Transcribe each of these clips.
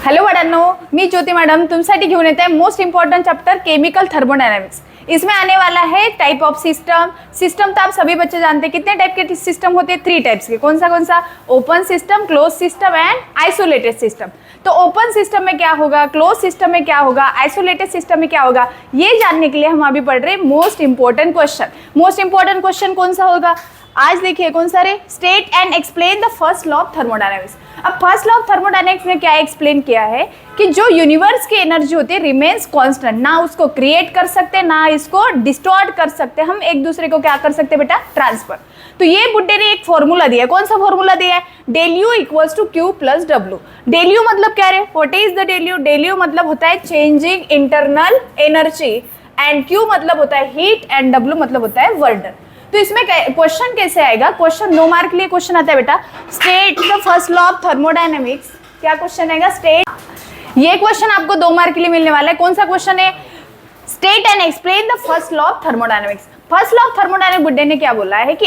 Hello मॅडमनो, मी ज्योति madam तुमसाठी घेऊन येते most important chapter chemical thermodynamics. इसमें आने वाला है टाइप ऑफ सिस्टम। सिस्टम तो आप सभी बच्चे जानते हैं, कितने टाइप के सिस्टम होते हैं? 3 टाइप्स के। कौन सा? Open system, close system and isolated system. तो ओपन सिस्टम में क्या होगा, क्लोज सिस्टम में क्या होगा, आइसोलेटेड सिस्टम में क्या होगा, ये जानने के लिए हम अभी पढ़ रहे हैं most important question. Most important question कौन सा होगा आज? देखिए कौन सा रे, state and explain the first law of thermodynamics. अब फर्स्ट लॉ ऑफ थर्मोडायनेमिक्स में क्या एक्सप्लेन किया है कि जो यूनिवर्स की एनर्जी होती है रिमेन्स कांस्टेंट, ना उसको क्रिएट कर सकते ना इसको डिस्टॉर्ट कर सकते, हम एक दूसरे को क्या कर सकते बेटा, ट्रांसफर। तो ये बुड्ढे ने एक फॉर्मूला दिया है। कौन सा फॉर्मूला दिया है? Del U equals to Q plus W. Del U मतलब क्या है? What is the del U? Del U मतलब होता है changing internal energy, and Q मतलब होता है हीट, एंड डब्ल्यू मतलब होता है वर्क। तो इसमें क्वेश्चन कैसे आएगा? क्वेश्चन 2 मार्क के लिए क्वेश्चन आता है बेटा, state the first law of thermodynamics. क्या क्वेश्चन आएगा? स्टेट। ये क्वेश्चन आपको 2 मार्क के लिए मिलने वाला है। कौन सा क्वेश्चन है? State and explain the first law of thermodynamics. First law of thermodynamics बुड्ढे ने क्या बोला है कि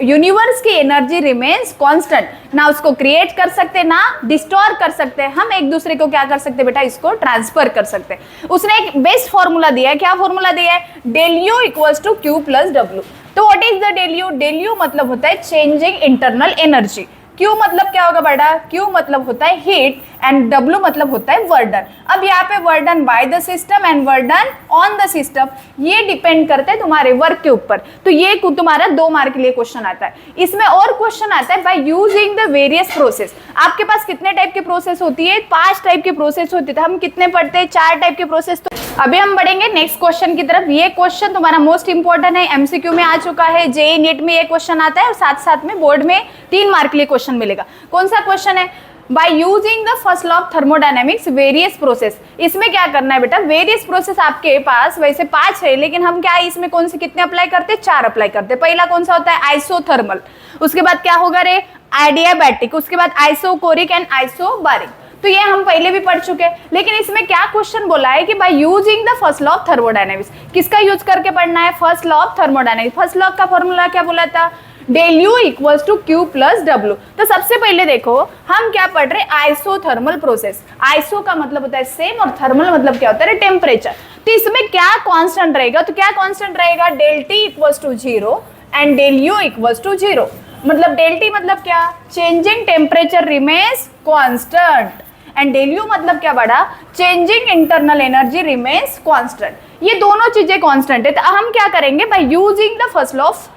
यूनिवर्स की एनर्जी रिमेन्स कांस्टेंट, ना उसको क्रिएट कर सकते ना डिस्टोर कर सकते, हम एक दूसरे को क्या कर सकते बेटा, इसको ट्रांसफर कर सकते। उसने एक बेस्ट फॉर्मूला दिया है। क्या फॉर्मूला दिया है? Del U equals to Q plus W. तो what is the del U? Del U मतलब होता है चेंजिंग इंटरनल एनर्जी। क्यू मतलब क्या होगा बेटा? क्यू मतलब होता है हीट, एंड डब्ल्यू मतलब होता है वर्क डन। अब यहाँ पे work done by the system and work done on the system, ये डिपेंड करते हैं तुम्हारे वर्क के ऊपर। तो ये तुम्हारा 2 मार्क के लिए क्वेश्चन आता है। इसमें और क्वेश्चन आता है bye using the various process. आपके पास कितने टाइप की प्रोसेस होती है? 5 टाइप की प्रोसेस होती है। हम कितने पढ़ते हैं? 4 टाइप के प्रोसेस। तो अभी हम बढ़ेंगे नेक्स्ट क्वेश्चन की तरफ। ये क्वेश्चन तुम्हारा मोस्ट इंपॉर्टेंट है, एमसीक्यू में आ चुका है, जेईई नीट में ये क्वेश्चन आता है, और साथ साथ में बोर्ड में 3 मार्क के लिए क्वेश्चन मिलेगा। कौन सा क्वेश्चन है? Bye using the first law of thermodynamics various process. इसमें क्या करना है बेटा? वेरियस प्रोसेस आपके पास वैसे 5 है, लेकिन हम क्या है इसमें कौन से कितने अप्लाई करते हैं? 4 अप्लाई करते हैं। पहला कौन सा होता है? आइसोथर्मल। उसके बाद क्या होगा रे? एडियाबैटिक। उसके बाद आइसोकोरिक एंड आइसोबारिक। तो ये हम पहले भी पढ़ चुके हैं, लेकिन इसमें क्या क्वेश्चन बोला है कि by using the first law of thermodynamics. किसका यूज करके पढ़ना है? First law of thermodynamics. First law का फॉर्मूला क्या बोला था? Del U equals to Q plus W. तो सबसे पहले देखो हम क्या पढ़ रहे? Isothermal process. आइसो का मतलब होता है सेम, और थर्मल मतलब क्या होता है? टेम्परेचर। तो इसमें क्या कांस्टेंट रहेगा? तो क्या कांस्टेंट रहेगा? Del T equals to 0 and del U equals to 0। मतलब डेल टी मतलब क्या? Changing temperature remains constant, and del U मतलब क्या बड़ा? Changing internal energy remains constant. ये दोनों चीजें कांस्टेंट है। तो हम क्या करेंगे? By using the first law of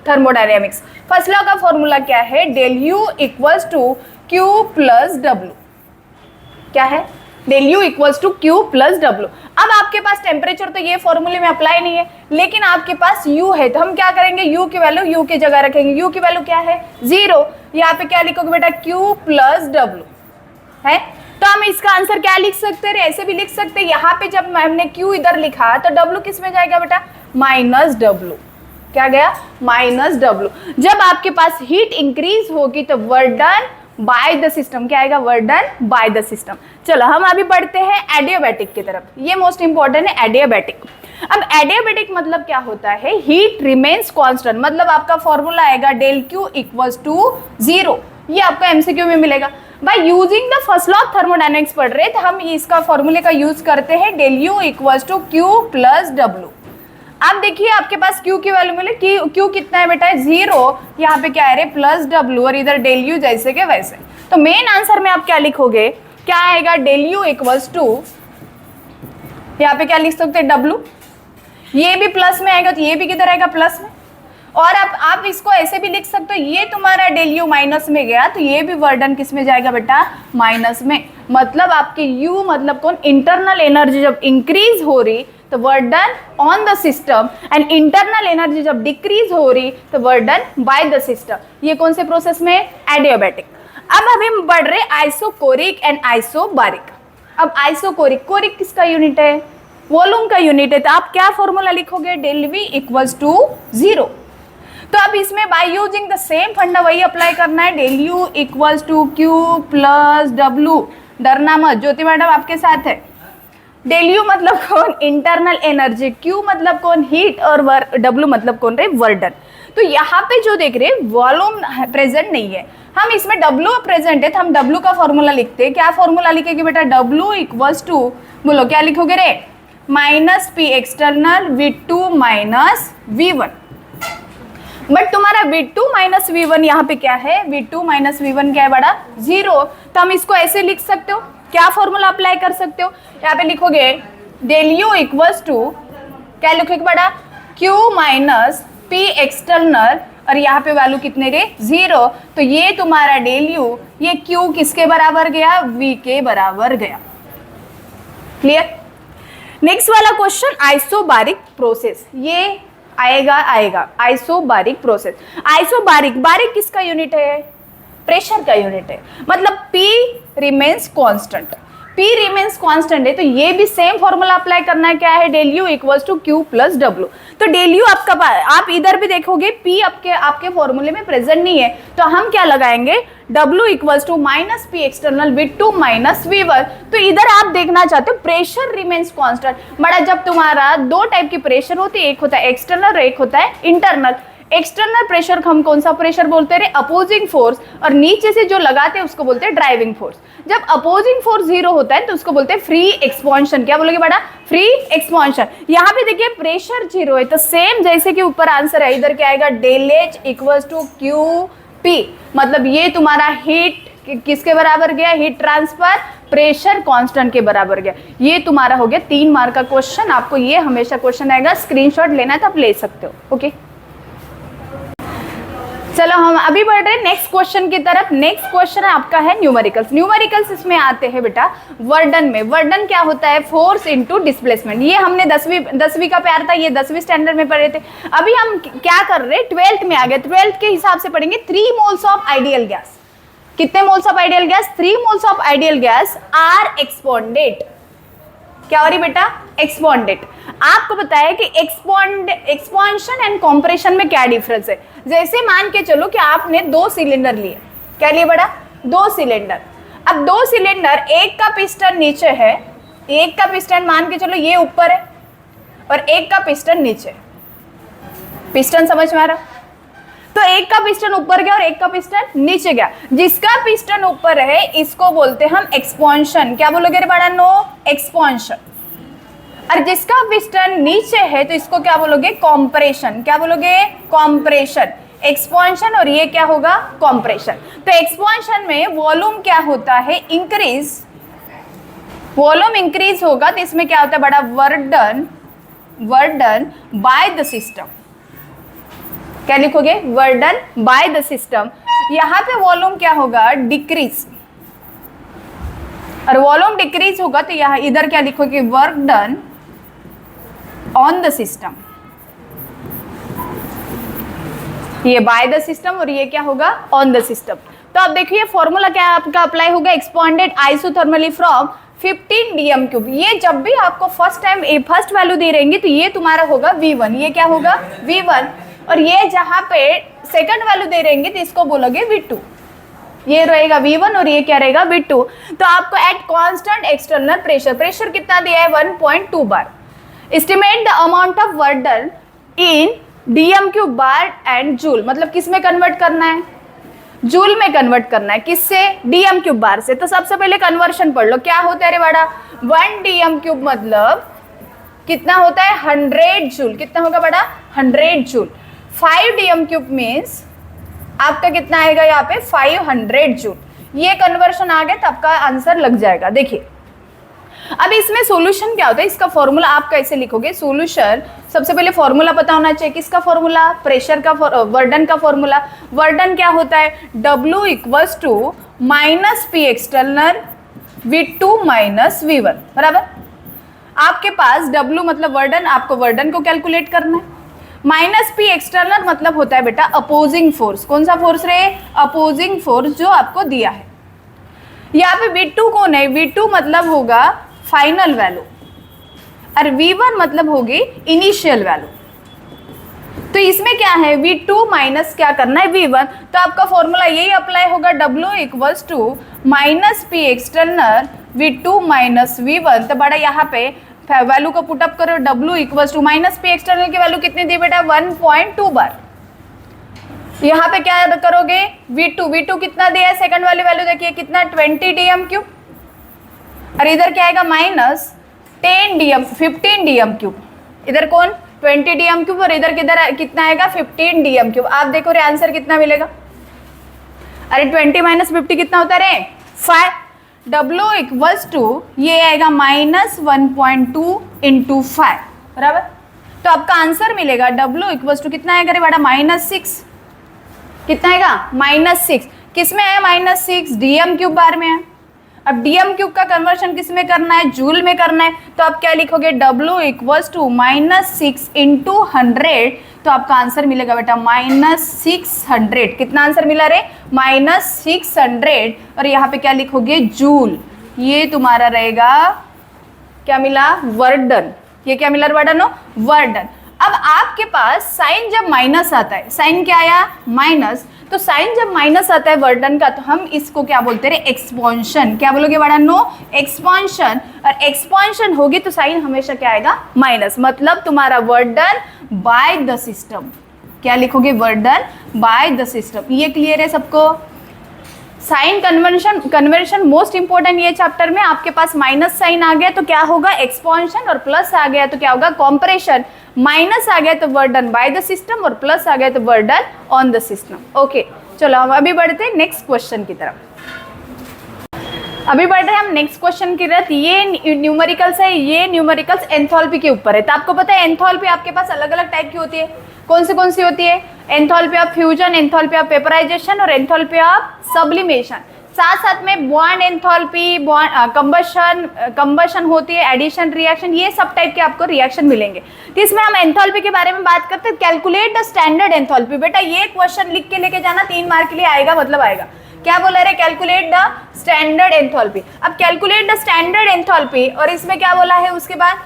thermodynamics. First law का फॉर्मूला क्या है? Del U equals to Q plus W. क्या है? Del U equals to Q plus W. अब आपके पास टेम्परेचर तो ये फॉर्मूले में अप्लाई नहीं है, लेकिन आपके पास यू है, तो हम क्या करेंगे? यू की वैल्यू यू की जगह रखेंगे। यू की वैल्यू क्या है? 0। यहाँ पे क्या लिखोगे बेटा? क्यू प्लस डब्ल्यू है। तो हम इसका आंसर क्या लिख सकते हैं? ऐसे भी लिख सकते हैं। यहाँ पे जब हमने क्यू इधर लिखा तो डब्ल्यू किस में जाएगा बेटा? Minus W. क्या गया? Minus W. जब आपके पास हीट इंक्रीज होगी तो work done by the system. क्या आएगा? Work done by the system. चलो हम अभी बढ़ते हैं एडियाबैटिक की तरफ। ये मोस्ट इंपॉर्टेंट है, एडियाबैटिक। अब एडियाबैटिक मतलब क्या होता है? Heat remains constant. मतलब आपका फॉर्मूला आएगा डेल क्यू इक्वल्स टू 0। ये आपका एमसीक्यू में मिलेगा। Bye using the first law of thermodynamics पढ़ रहे तो हम इसका फॉर्मूले का यूज करते हैं del U equals to Q plus W. आप देखिए आपके पास Q की वैल्यू मिले, Q कितना है बेटा? 0। यहाँ पे क्या है रे? प्लस डब्ल्यू, और इधर डेल यू जैसे के वैसे। तो मेन आंसर में आप क्या लिखोगे? क्या आएगा? डेल यू इक्वल्स टू, यहाँ पे क्या लिख सकते हैं? डब्ल्यू। ये भी प्लस में आएगा तो ये भी किधर आएगा? प्लस में। और आप इसको ऐसे भी लिख सकते हो, ये तुम्हारा डेल यू माइनस में गया तो ये भी वर्क डन किस में जाएगा बेटा? माइनस में। मतलब आपके यू मतलब कौन? इंटरनल एनर्जी जब इंक्रीज हो रही तो work done on the system, and internal energy जब डिक्रीज हो रही तो work done by the system. ये कौन से प्रोसेस में? एडियाबैटिक। अब अभी हम बढ़ रहे आइसोकोरिक एंड आइसोबारिक। अब आइसोकोरिक, कोरिक किसका यूनिट है? वॉल्यूम का यूनिट है। तो आप क्या फॉर्मूला लिखोगे? Del V equals to 0। तो अब इसमें बाय यूजिंग द सेम फंडा वही अप्लाई करना है, del U equals to Q plus W. डरना मत, ज्योति मैडम आपके साथ है। डेल यू मतलब कौन? Internal energy. क्यू मतलब कौन? हीट, और डब्ल्यू मतलब कौन रे? Work done. तो यहाँ पे जो देख रहे हैं वॉल्यूम प्रेजेंट नहीं है, हम इसमें W प्रेजेंट है तो हम W का फॉर्मूला लिखते हैं। क्या फॉर्मूला लिखेंगे बेटा? W इक्वल्स टू, बोलो क्या लिखोगे रे? Minus P external V2 minus V1। But तुम्हारा V2 माइनस V1 यहाँ पे क्या है? V2 माइनस V1 क्या है बड़ा? 0। तो हम इसको ऐसे लिख सकते हो। क्या फॉर्मूला अप्लाई कर सकते हो? यहाँ पे लिखोगे डेल यू इक्वल्स टू, क्या लिखोगे बड़ा? Q माइनस P एक्सटर्नल, और यहाँ पे वैल्यू कितने रे? 0। तो ये तुम्हारा डेल यू, ये Q किसके बराबर गया? V के बराबर गया। क्लियर? नेक्स्ट वाला क्वेश्चन, आइसोबारिक प्रोसेस। ये आएगा आइसोबारिक प्रोसेस। आइसोबारिक, बारिक किसका यूनिट है? प्रेशर का यूनिट है, मतलब P remains constant. P remains constant है तो ये भी सेम फॉर्मूला अप्लाई करना है। क्या है? Del U equals to Q plus W। तो डेल यू आपका, आप इधर भी देखोगे P आपके फॉर्मूले में प्रेजेंट नहीं है, तो हम क्या लगाएंगे? W equals to minus P external V2 minus V1। तो इधर आप देखना चाहते हो प्रेशर रिमेन्स कांस्टेंट। बड़ा, जब तुम्हारा दो टाइप की प्रेशर होती है, एक होता है एक्सटर्नल और एक होता है इंटरनल। एक्सटर्नल प्रेशर हम कौन सा प्रेशर बोलते हैं? Opposing force. और नीचे से जो लगाते हैं उसको बोलते हैं ड्राइविंग फोर्स। जब अपोजिंग फोर्स 0 होता है तो उसको बोलते हैं फ्री एक्सपांशन। क्या बोलोगे बड़ा? Free expansion. यहाँ पे देखिए प्रेशर 0 है तो सेम जैसे कि ऊपर आंसर है, इधर क्या आएगा? Del H equals to QP। मतलब ये तुम्हारा हीट किसके बराबर गया? हीट ट्रांसफर प्रेशर कांस्टेंट के बराबर गया। ये तुम्हारा हो गया 3 मार्क का क्वेश्चन। आपको ये हमेशा क्वेश्चन आएगा, स्क्रीनशॉट लेना है तो आप ले सकते हो। ओके, चलो हम अभी बढ़ रहे हैं नेक्स्ट क्वेश्चन की तरफ। नेक्स्ट क्वेश्चन आपका है न्यूमेरिकल्स। न्यूमेरिकल्स इसमें आते हैं बेटा वर्डन में। वर्डन क्या होता है? Force into displacement. ये हमने 10वीं का प्यार था, ये 10वीं स्टैंडर्ड में पढ़े थे। अभी हम क्या कर रहे हैं? 12th में आ गए। 12th के हिसाब से पढ़ेंगे 3 मोल्स ऑफ आइडियल गैस। कितने moles of ideal gas? 3 moles of ideal gas are expanded. क्या हो रही बेटा? एक्सपॉन्डेड। आपको बताया कि एक्सपांशन एंड कंप्रेशन में क्या डिफरेंस है। जैसे मान के चलो कि आपने 2 सिलेंडर लिए। क्या लिए बड़ा? 2 सिलेंडर। अब 2 सिलेंडर, एक का पिस्टन नीचे है, एक का पिस्टन मान के चलो ये ऊपर है और एक का पिस्टन नीचे। पिस्टन समझ में आ रहा? तो एक का पिस्टन ऊपर गया और एक का पिस्टन नीचे गया। जिसका पिस्टन ऊपर है इसको बोलते हैं हम एक्सपांशन। क्या बोलोगे रे बड़ा? No expansion. और जिसका पिस्टन नीचे है तो इसको क्या बोलोगे? कॉम्प्रेशन। क्या बोलोगे? कॉम्प्रेशन। एक्सपांशन और ये क्या होगा? कॉम्प्रेशन। तो एक्सपांशन में वॉल्यूम क्या होता है? इंक्रीज। वॉल्यूम इंक्रीज होगा तो इसमें क्या होता है बड़ा? Work done by the system. क्या लिखोगे? Work done by the system. यहाँ पे वॉल्यूम क्या होगा? डिक्रीज। और वॉल्यूम डिक्रीज होगा तो यहाँ इधर क्या लिखोगे? Work done on the system. ये बाय द सिस्टम और ये क्या होगा? On the system. तो अब देखिए फॉर्मूला क्या आपका अप्लाई होगा? Expanded isothermally from 15 dm³। ये जब भी आपको फर्स्ट वैल्यू दे रहेंगे तो ये तुम्हारा होगा V1। ये क्या होगा? V1। और ये जहां पे सेकंड वैल्यू दे रहेंगे तो इसको बोलोगे V2। ये रहेगा V1 और ये क्या रहेगा? V2। तो आपको एट कांस्टेंट एक्सटर्नल प्रेशर कितना दिया है? 1.2 bar. Estimate the amount of work done in dm³ bar and joule. मतलब किस में कन्वर्ट करना है? जूल में कन्वर्ट करना है। किससे? dm³ बार से। तो सबसे पहले कन्वर्शन पढ़ लो। क्या होता है रे बड़ा? 1 dm³ मतलब कितना होता है? 100 जूल। कितना होगा बड़ा? 100 जूल। 5 dm³ मीन्स आपका कितना आएगा यहाँ पे? 500 जूल। ये कन्वर्शन आ गया तो आपका आंसर लग जाएगा। देखिए अब इसमें सॉल्यूशन क्या होता है? इसका फॉर्मूला आप कैसे लिखोगे? सॉल्यूशन सबसे पहले फॉर्मूला पता होना चाहिए। किसका फॉर्मूला? प्रेशर का, वर्डन का फॉर्मूला। वर्डन क्या होता है? W equals to minus P external V2 minus V1। बराबर। आपके पास W मतलब वर्डन, आपको वर्डन को कैलकुलेट करना है। माइनस पी एक्सटर्नल मतलब होता है बेटा अपोजिंग फोर्स। कौन सा फोर्स रे? अपोजिंग फोर्स जो आपको दिया है। यहाँ पे V2 कौन है? V2 मतलब होगा फाइनल वैल्यू और V1 मतलब होगी इनिशियल वैल्यू। तो इसमें क्या है? V2 माइनस क्या करना है? V1। तो आपका फॉर्मूला यही अप्लाई होगा, W equals to minus P external V2 minus V1। तो बड़ा यहाँ पे वैल्यू को पुटअप करो। W equals to minus P external की वैल्यू कितनी दी बेटा? 1.2 बार। यहाँ पे क्या करोगे, V2 कितना दिया है, सेकंड वाली वैल्यू देखिए कितना 20 dm क्यूब, और इधर क्या आएगा माइनस 15 dm क्यूब, इधर कौन 20 dm क्यूब और इधर किधर कितना आएगा 15 dm क्यूब। आप देखो रे आंसर कितना मिलेगा, अरे 20 माइनस 50 कितना होता है रे 5, W इक्वल्स टू ये आएगा -1.2 इंटू 5 बराबर। तो आपका आंसर मिलेगा W इक्वल्स टू कितना आएगा रे बड़ा -6, कितना आएगा -6, किस में है -6 dm क्यूब बार में है। अब dm क्यूब का कन्वर्शन किस में करना है, जूल में करना है, तो आप क्या लिखोगे W इक्वल्स टू -6 इंटू 100, तो आपका आंसर मिलेगा बेटा -600। कितना आंसर मिला रे -600, और यहाँ पे क्या लिखोगे जूल, ये तुम्हारा रहेगा क्या मिला वर्डन, ये क्या मिला वर्डन हो वर्डन। अब आपके पास साइन जब माइनस आता है, साइन क्या आया माइनस, तो साइन जब माइनस आता है वर्डन का तो हम इसको क्या बोलते हैं एक्सपांशन, क्या बोलोगे बड़ा नो एक्सपांशन, और एक्सपांशन होगी तो साइन हमेशा क्या आएगा माइनस, मतलब तुम्हारा वर्डन बाय द सिस्टम, क्या लिखोगे वर्डन बाय द सिस्टम। ये क्लियर है सबको। साइन कन्वर्शन मोस्ट इंपॉर्टेंट ये चैप्टर में, आपके पास माइनस साइन आ गया तो क्या होगा एक्सपांशन, और प्लस आ गया तो क्या होगा कॉम्प्रेशन, माइनस आ गया तो वर्डन बाय द सिस्टम और प्लस आ गया तो वर्डन ऑन द सिस्टम। ओके चलो हम अभी बढ़ते हैं नेक्स्ट क्वेश्चन की तरफ। अभी बढ़ रहे हैं हम नेक्स्ट क्वेश्चन की तरफ। ये न्यूमेरिकल्स है, ये न्यूमेरिकल्स एंथैल्पी के ऊपर है। तो आपको पता है एंथैल्पी आपके पास अलग अलग टाइप की होती है, कौन सी होती है, enthalpy of fusion, enthalpy of vaporization और एंथैल्पी ऑफ सब्लिमेशन। साथ साथ में बॉन्ड एंथैल्पी, कंबशन होती है, एडिशन रिएक्शन, ये सब टाइप के आपको रिएक्शन मिलेंगे। तो इसमें हम एंथैल्पी के बारे में बात करते हैं। कैलकुलेट द स्टैंडर्ड एंथैल्पी, बेटा ये क्वेश्चन लिख के लेके जाना, 3 मार्क के लिए आएगा, मतलब आएगा। क्या बोला रे कैलकुलेट द स्टैंडर्ड एंथैल्पी। अब कैलकुलेट द स्टैंडर्ड एंथैल्पी, और इसमें क्या बोला है उसके बाद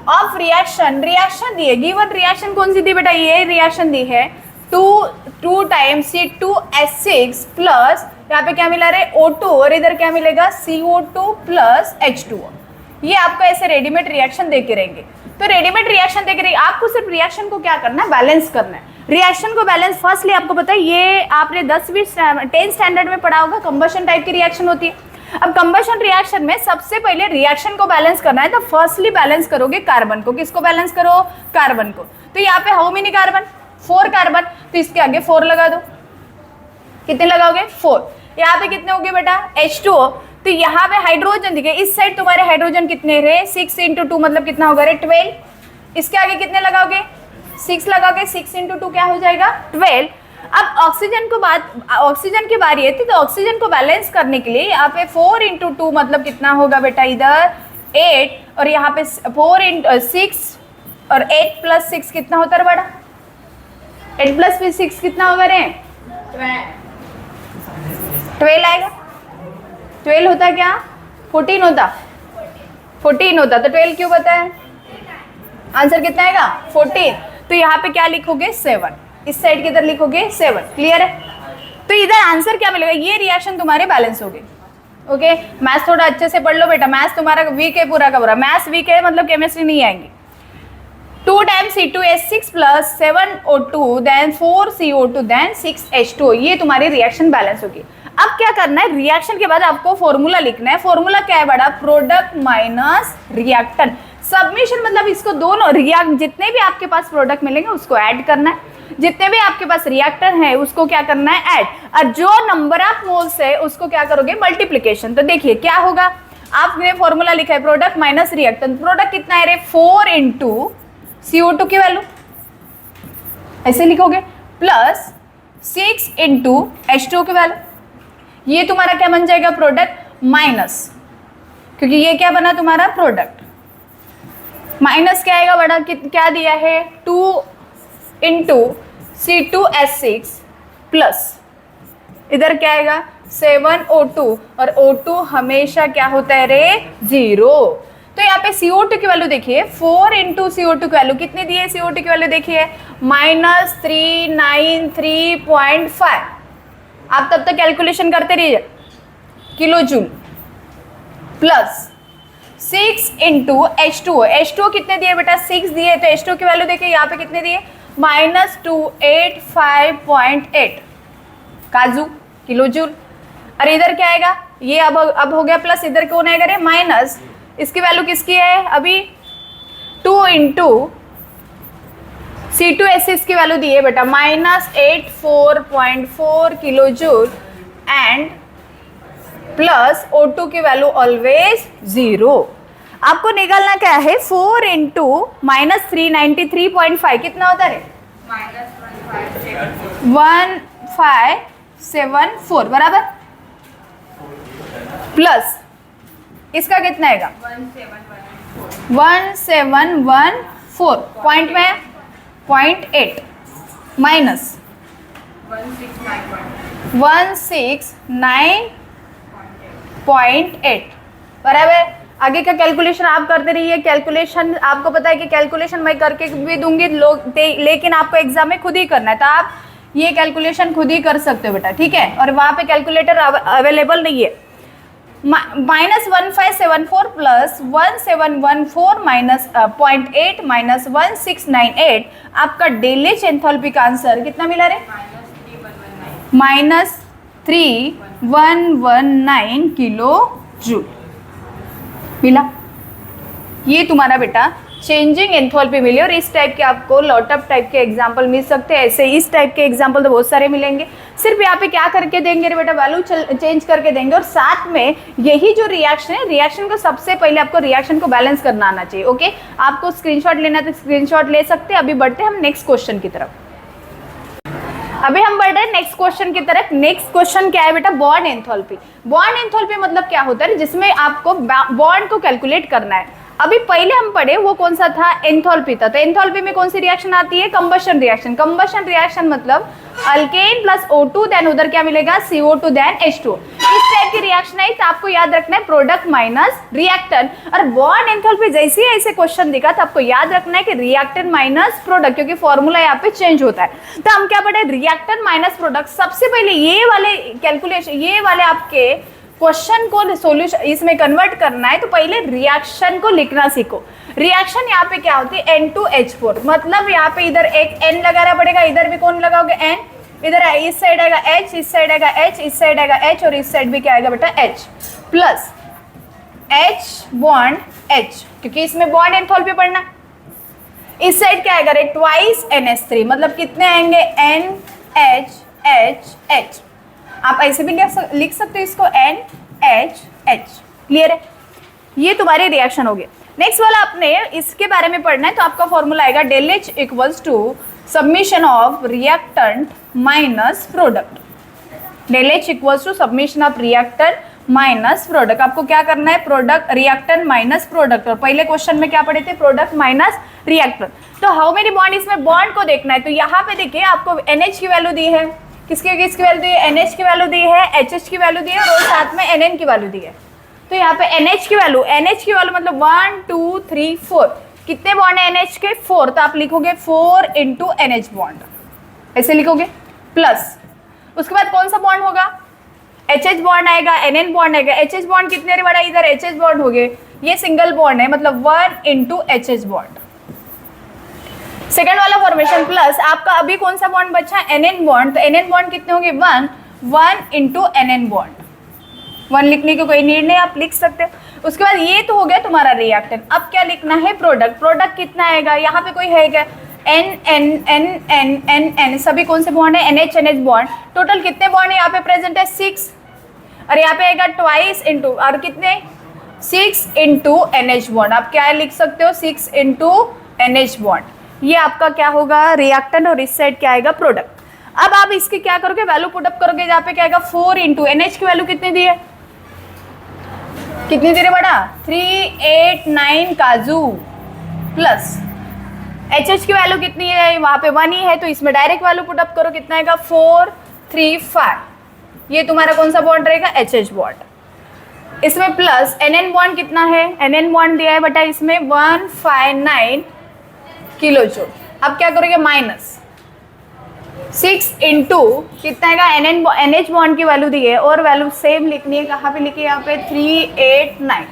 ऑफ रिएक्शन, रिएक्शन दी है, गिवन रिएक्शन कौन सी दी बेटा, ये रिएक्शन दी है 2 टाइम्स C2H6 प्लस यहाँ पे क्या मिला रे O2, और इधर क्या मिलेगा CO2 प्लस H2O। ये आपको ऐसे रेडीमेड रिएक्शन देके रहेंगे। तो रेडीमेड रिएक्शन देके रहेंगे, आपको सिर्फ रिएक्शन को क्या करना है बैलेंस करना है। रिएक्शन को बैलेंस फर्स्टली आपको पता है, ये आपने 10 स्टैंडर्ड में पढ़ा होगा, कंबशन टाइप की रिएक्शन होती है। अब कंबशन रिएक्शन में सबसे पहले रिएक्शन को बैलेंस करना है, तो फर्स्टली बैलेंस करोगे कार्बन को। किसको बैलेंस करो, कार्बन को। तो यहाँ पे हाउ मेनी कार्बन, 4 कार्बन, तो इसके आगे 4 लगा दो। कितने लगाओगे 4। यहाँ पे कितने हो गए बेटा H2O, तो यहाँ पे हाइड्रोजन दिखे, इस साइड तुम्हारे हाइड्रोजन कितने रहे 6 × 2 मतलब कितना होगा रे 12। इसके आगे कितने लगाओगे 6 लगाओगे, 6 × 2 क्या हो जाएगा 12। अब ऑक्सीजन की बारी है, तो ऑक्सीजन को बैलेंस करने के लिए यहाँ पे 4 × 2 मतलब कितना होगा बेटा इधर 8, और यहाँ पे 4 × 6 और 8 + 6 कितना होता है बड़ा, 8 + 6 कितना होगा रे 12 आएगा। 12 होता क्या 14 होता, 14 होता, तो 12 क्यों बता है, आंसर कितना आएगा 14। तो यहाँ पे क्या लिखोगे 7, इस साइड की तरफ लिखोगे 7। क्लियर है। तो इधर आंसर क्या मिलेगा, ये रिएक्शन तुम्हारे बैलेंस हो गए। ओके मैथ्स थोड़ा अच्छे से पढ़ लो बेटा, मैथ्स तुम्हारा वीक है पूरा का पूरा, मैथ्स वीक है मतलब केमिस्ट्री नहीं आएंगी। 2 times C2H6 plus 7O2 then 4CO2 then 6H2O, ये तुम्हारी रिएक्शन बैलेंस होगी। अब क्या करना है, रिएक्शन के बाद आपको फॉर्मूला लिखना है। फॉर्मूला क्या है बड़ा, प्रोडक्ट माइनस रिएक्टेंट। सबमिशन मतलब इसको दोनों जितने भी आपके पास प्रोडक्ट मिलेंगे उसको ऐड करना है, जितने भी आपके पास रिएक्टर है उसको क्या करना है ऐड, और जो नंबर ऑफ मोल्स है उसको क्या करोगे मल्टीप्लीकेशन। तो देखिए क्या होगा, आपने फॉर्मूला लिखा है प्रोडक्ट माइनस रिएक्टेंट, प्रोडक्ट कितना है रे 4 × CO2 की वैल्यू ऐसे लिखोगे प्लस 6 × H2O की वैल्यू, ये तुम्हारा क्या बन जाएगा प्रोडक्ट माइनस, क्योंकि ये क्या बना तुम्हारा प्रोडक्ट, माइनस क्या आएगा बड़ा, क्या दिया है 2 × C2H6 प्लस इधर क्या आएगा 7O2, और O2 हमेशा क्या होता है रे 0। तो यहाँ पे CO2 की वैल्यू देखिए 4 × CO2 की वैल्यू कितनी दी है, CO2 की वैल्यू देखिए -393.5। आप तब तक कैलकुलेशन करते रहिए, kilo joule plus 6 × H2O, H2O कितने दिए बेटा 6 दिए, तो H2O की वैल्यू देखिए यहाँ पे कितने दिए -285.8 काजू किलो जूल। अरे इधर क्या आएगा, ये अब हो गया प्लस, इधर कौन आएगा रे माइनस, इसकी वैल्यू किसकी है अभी 2 इंटू C2H6 की वैल्यू दी है बेटा -84.4 kilo joule and plus O2 की वैल्यू ऑलवेज 0। आपको निकालना क्या है 4 इंटू -393.5 कितना होता है -1574 बराबर, प्लस इसका कितना आएगा 1714 पॉइंट में 0.8 माइनस 169.8 बराबर। आगे का कैलकुलेशन आप करते रहिए, कैलकुलेशन आपको पता है कि कैलकुलेशन मैं करके भी दूंगी लेकिन आपको एग्जाम में खुद ही करना है, तो आप ये कैलकुलेशन खुद ही कर सकते हो बेटा, ठीक है। और वहाँ पे कैलकुलेटर अवेलेबल नहीं है। -1574 प्लस 1714 माइनस 0.8 माइनस 1698 आपका डेलेज एंथैल्पी का आंसर कितना मिला रे -3119 किलो जूल मिला। ये तुम्हारा बेटा चेंजिंग एंथैल्पी मिली। और इस टाइप के आपको लॉट ऑफ टाइप के एग्जाम्पल मिल सकते हैं, ऐसे इस टाइप के एग्जाम्पल तो बहुत सारे मिलेंगे। सिर्फ यहाँ पे क्या करके देंगे रे बेटा वैल्यू चेंज करके देंगे, और साथ में यही जो रिएक्शन है, रिएक्शन को सबसे पहले आपको रिएक्शन को बैलेंस करना आना चाहिए। ओके, आपको स्क्रीनशॉट लेना है तो स्क्रीनशॉट ले सकते हैं। अभी बढ़ते हैं हम नेक्स्ट क्वेश्चन की तरफ। अभी हम बढ़ रहे हैं नेक्स्ट क्वेश्चन की तरफ। नेक्स्ट क्वेश्चन क्या है बेटा बॉन्ड एंथैल्पी। बॉन्ड एंथैल्पी मतलब क्या होता है, जिसमें आपको बॉन्ड को कैलकुलेट करना है। अभी पहले हम पढ़े वो कौन सा था एंथैल्पी था, तो एंथैल्पी में कौन सी रिएक्शन आती है कंबशन रिएक्शन। कंबशन रिएक्शन मतलब अल्केन प्लस O2 देन उधर क्या मिलेगा CO2 देन H2। इस टाइप की रिएक्शन है तो आपको याद रखना है प्रोडक्ट माइनस रिएक्टेंट। और बॉन्ड एंथैल्पी जैसे ही ऐसे क्वेश्चन दिखा तो आपको याद रखना है कि रिएक्टेंट माइनस प्रोडक्ट, क्योंकि फॉर्मूला यहाँ पे चेंज होता है। तो हम क्या पढ़े रिएक्टेंट माइनस प्रोडक्ट। सबसे पहले ये वाले कैलकुलेशन, ये वाले आपके क्वेश्चन को सॉल्यूशन इसमें कन्वर्ट करना है तो पहले रिएक्शन को लिखना सीखो। रिएक्शन यहाँ पे क्या होती है N2H4, मतलब यहाँ पे इधर एक N लगाना पड़ेगा, इधर भी कौन लगाओगे N, इधर इस साइड आएगा H, इस साइड आएगा H, इस साइड आएगा H और इस साइड भी क्या आएगा बेटा H plus H bond H, क्योंकि इसमें बॉन्ड एंथैल्पी पढ़ना। इस साइड क्या आएगा रे ट्वाइस NH3, मतलब कितने आएंगे NHHH। आप ऐसे भी लिख सकते हो इसको NHH। क्लियर है, ये तुम्हारी रिएक्शन हो गई। नेक्स्ट वाला आपने इसके बारे में पढ़ना है तो आपका फॉर्मूला आएगा del H equals to submission of reactant minus product. Del H equals to submission of reactant minus product. आपको क्या करना है प्रोडक्ट रिएक्टेंट माइनस प्रोडक्ट, और पहले क्वेश्चन में क्या पढ़े थे प्रोडक्ट माइनस रिएक्टेंट। तो हाउ मेनी बॉन्ड, इसमें बॉन्ड को देखना है। तो यहाँ पे देखिए आपको NH की वैल्यू दी है, किसकी वैल्यू दी है NH की वैल्यू दी है, HH की वैल्यू दी है और साथ में NN की वैल्यू दी है। तो यहाँ पे NH की वैल्यू मतलब 1 2 3 4 कितने बॉन्ड है NH के 4, तो आप लिखोगे 4 इंटू NH बॉन्ड, ऐसे लिखोगे प्लस उसके बाद कौन सा बॉन्ड होगा HH बॉन्ड आएगा, NN बॉन्ड आएगा। HH बॉन्ड कितने रे बड़ा, इधर HH बॉन्ड हो गए, ये सिंगल बॉन्ड है मतलब 1 इंटू HH बॉन्ड। सेकेंड वाला फॉर्मेशन प्लस आपका अभी कौन सा बॉन्ड बचा NN बॉन्ड, तो NN बॉन्ड कितने होंगे 1 इंटू NN बॉन्ड। 1 लिखने की कोई नीड नहीं, आप लिख सकते हो। उसके बाद ये तो हो गया तुम्हारा रिएक्टेंट। अब क्या लिखना है प्रोडक्ट। प्रोडक्ट कितना आएगा, यहाँ पे कोई है क्या N सभी कौन से बॉन्ड है NH बॉन्ड। टोटल कितने बॉन्ड है यहाँ पे प्रेजेंट है 6, और यहाँ पे आएगा ट्वाइस इंटू और कितने 6 इंटू NH बॉन्ड। आप क्या लिख सकते हो 6 इंटू NH बॉन्ड। ये आपका क्या होगा रिएक्टेंट और इस साइड क्या आएगा प्रोडक्ट। अब आप इसके क्या करोगे वैल्यू पुटअप करोगे, यहाँ पे क्या आएगा 4 इंटू NH की वैल्यू कितनी दी है, कितनी दी है बड़ा 389 काजू प्लस HH की वैल्यू कितनी है वहाँ पे 1 ही है, तो इसमें डायरेक्ट वैल्यू पुटअप करो कितना आएगा 435। ये तुम्हारा कौन सा बॉन्ड रहेगा HH बॉन्ड। इसमें प्लस NN बॉन्ड कितना है, NN बॉन्ड दिया है बेटा इसमें 159 किलो जूल। अब क्या करोगे माइनस 6 इंटू कितना आएगा NH बॉन्ड की वैल्यू दी है और वैल्यू सेम लिखनी है, कहाँ पे लिखी है यहाँ पे 389।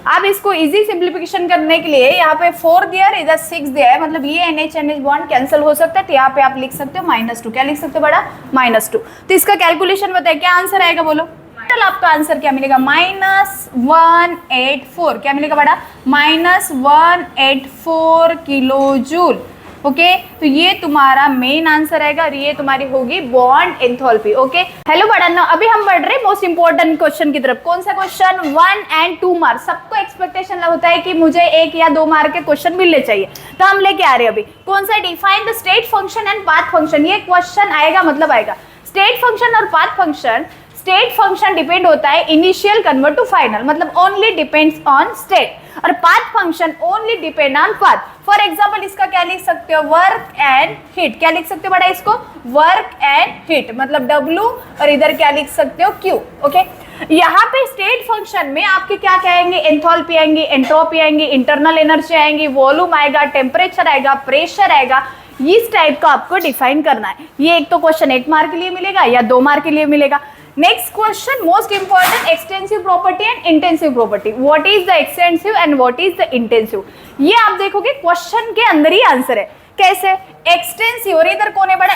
आप इसको इजी सिंप्लीफिकेशन करने के लिए यहाँ पे 4 दिया है, इधर 6 दिया है, मतलब ये NH बॉन्ड कैंसिल हो सकता है, तो यहाँ पे आप लिख सकते हो -2। क्या लिख सकते हो बड़ा? -2। तो इसका कैलकुलेशन बताए, क्या आंसर आएगा बोलो? टोटल आपका आंसर क्या मिलेगा? -184। क्या मिलेगा बड़ा? -184 किलो जूल। ओके, तो ये तुम्हारा मेन आंसर आएगा और ये तुम्हारी होगी बॉन्ड एंथैल्पी। ओके, हेलो बड़ा, अभी हम बढ़ रहे मोस्ट इंपॉर्टेंट क्वेश्चन की तरफ। कौन सा क्वेश्चन? 1 और 2 मार्क्स। सबको एक्सपेक्टेशन होता है कि मुझे 1 या 2 मार्क के क्वेश्चन मिलने चाहिए, तो हम लेके आ रहे हैं अभी। कौन सा? Define the state function and path function. ये क्वेश्चन आएगा, मतलब आएगा स्टेट फंक्शन और path function. State function depend होता है इनिशियल कन्वर्ट टू फाइनल, मतलब ओनली डिपेंड्स ऑन स्टेट, और path function only depend on path. For example इसका क्या लिख सकते हो? Work and heat. क्या लिख सकते हो बड़ा इसको? वर्क एंड हीट, मतलब W, और इधर क्या लिख सकते हो? Q। ओके, यहाँ पे स्टेट फंक्शन में आपके क्या क्या आएंगे? एंथैल्पी आएंगे, एंट्रोपी आएंगे, इंटरनल एनर्जी आएंगी, वॉल्यूम आएगा, टेम्परेचर आएगा, प्रेशर आएगा। इस टाइप का आपको डिफाइन करना है। ये एक तो क्वेश्चन 1 मार्क के लिए मिलेगा या 2 मार्क के लिए मिलेगा। Next question most important, extensive property and intensive property. What is the extensive and what is the intensive? ये आप देखोगे क्वेश्चन के अंदर ही आंसर है। कैसे? एक्सटेंसिव, और इधर कौन है बड़ा?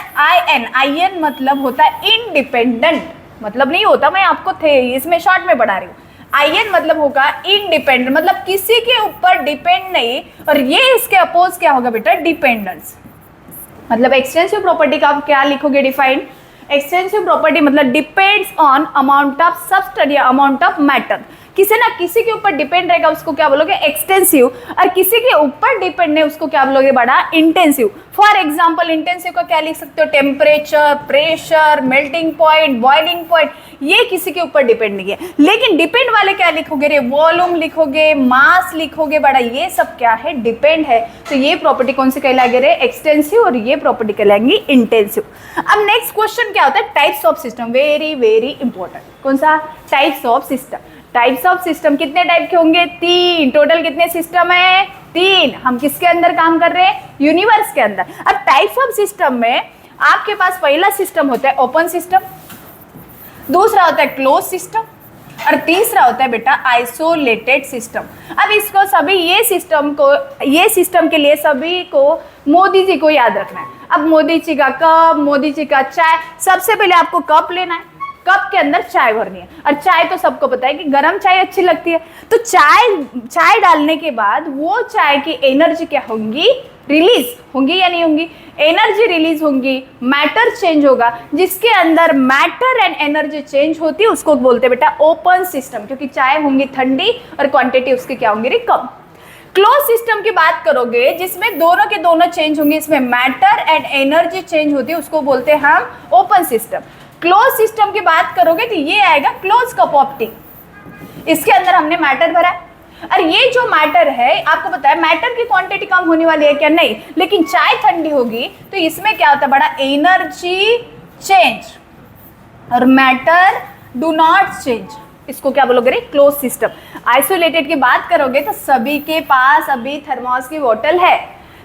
IN मतलब होता है इंडिपेंडेंट, मतलब नहीं होता, मैं आपको थे इसमें शॉर्ट में पढ़ा रही हूँ। IN मतलब होगा इंडिपेंडेंट, मतलब किसी के ऊपर डिपेंड नहीं, और ये इसके अपोज क्या होगा बेटा? डिपेंडेंस। मतलब एक्सटेंसिव प्रॉपर्टी का आप क्या लिखोगे? डिफाइन एक्सटेंसिव प्रॉपर्टी मतलब depends on amount of substance या अमाउंट ऑफ मैटर। किसी ना किसी के ऊपर डिपेंड रहेगा, उसको क्या बोलोगे? एक्सटेंसिव। और किसी के ऊपर डिपेंड नहीं, उसको क्या बोलोगे बड़ा? इंटेंसिव। फॉर एग्जांपल इंटेंसिव का क्या लिख सकते हो? Temperature, pressure, melting point, boiling point, ये किसी के ऊपर डिपेंड नहीं है। लेकिन डिपेंड वाले क्या लिखोगे रे? वॉल्यूम लिखोगे, मास लिखोगे बड़ा, ये सब क्या है? डिपेंड है। तो ये प्रॉपर्टी कौन सी कहलाएगी रे? एक्सटेंसिव, और ये प्रॉपर्टी कहलाएंगी इंटेंसिव। अब नेक्स्ट क्वेश्चन क्या होता है? Types of system. Very very important. कौन सा? Types of system. Types of system कितने टाइप के होंगे? 3। टोटल कितने सिस्टम है? 3। हम किसके अंदर काम कर रहे हैं? यूनिवर्स के अंदर। अब टाइप्स ऑफ सिस्टम में आपके पास पहला सिस्टम होता है ओपन सिस्टम, दूसरा होता है क्लोज सिस्टम, और तीसरा होता है बेटा आइसोलेटेड सिस्टम। अब इसको सभी ये सिस्टम के लिए सभी को मोदी जी को याद रखना है। अब मोदी जी का कप, मोदी जी का चाय, सबसे पहले आपको कप लेना है, कप के अंदर चाय भरनी है, और चाय तो सबको पता है कि गर्म चाय अच्छी लगती है। तो चाय डालने के बाद वो चाय की एनर्जी क्या होंगी? रिलीज होंगी या नहीं होंगी? एनर्जी रिलीज होंगी, मैटर चेंज होगा। जिसके अंदर मैटर एंड एनर्जी चेंज होती है उसको बोलते हैं बेटा ओपन सिस्टम, क्योंकि चाय होंगी ठंडी और क्वांटिटी उसकी क्या होंगी रे? कम। क्लोज सिस्टम की बात करोगे जिसमें दोनों के दोनों चेंज होंगे, इसमें मैटर एंड एनर्जी चेंज होती है, उसको बोलते हैं हम ओपन सिस्टम। क्लोज सिस्टम की बात करोगे तो ये आएगा क्लोज कप ऑफ टी। इसके अंदर हमने मैटर भरा है, और ये जो मैटर है आपको पता है मैटर की क्वांटिटी कम होने वाली है क्या? नहीं। लेकिन चाय ठंडी होगी तो इसमें क्या होता है बड़ा? एनर्जी चेंज, और मैटर डू नॉट चेंज। इसको क्या बोलोगे रे? Close system. आइसोलेटेड की बात करोगे तो सभी के पास अभी थर्मोस की बोतल है,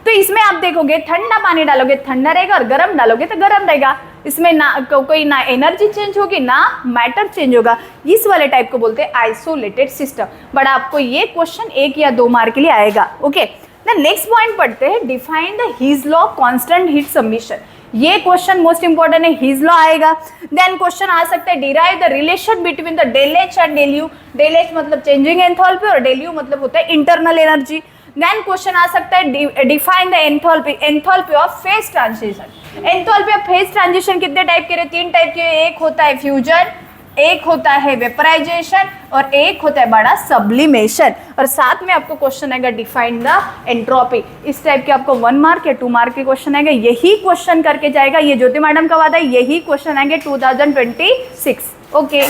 तो इसमें आप देखोगे ठंडा पानी डालोगे ठंडा रहेगा, और गर्म डालोगे तो गर्म रहेगा। इसमें ना कोई ना एनर्जी चेंज होगी ना मैटर चेंज होगा। इस वाले टाइप को बोलते हैं आइसोलेटेड सिस्टम। बट आपको ये क्वेश्चन 1 या 2 मार्क के लिए आएगा। ओके, नेक्स्ट पॉइंट पढ़ते हैं, define the Hess's law constant heat submission. ये क्वेश्चन मोस्ट इंपॉर्टेंट है, हीज लॉ आएगा। देन क्वेश्चन आ सकता है derive the relation between the del H and del U. Del H मतलब चेंजिंग एंथैल्पी, और डेल यू मतलब होता है इंटरनल एनर्जी। देन क्वेश्चन आ सकता है define the enthalpy of phase transition. Enthalpy of phase transition कितने टाइप के? 3 टाइप के। एक होता है फ्यूजन, एक होता है वेपराइजेशन, और एक होता है बड़ा सब्लिमेशन। और साथ में आपको क्वेश्चन आएगा डिफाइन द एंट्रोपी। इस टाइप के आपको 1 मार्क या 2 मार्क के क्वेश्चन आएगा। यही क्वेश्चन करके जाएगा, ये ज्योति मैडम का वादा है, यही क्वेश्चन आएंगे 2026। ओके।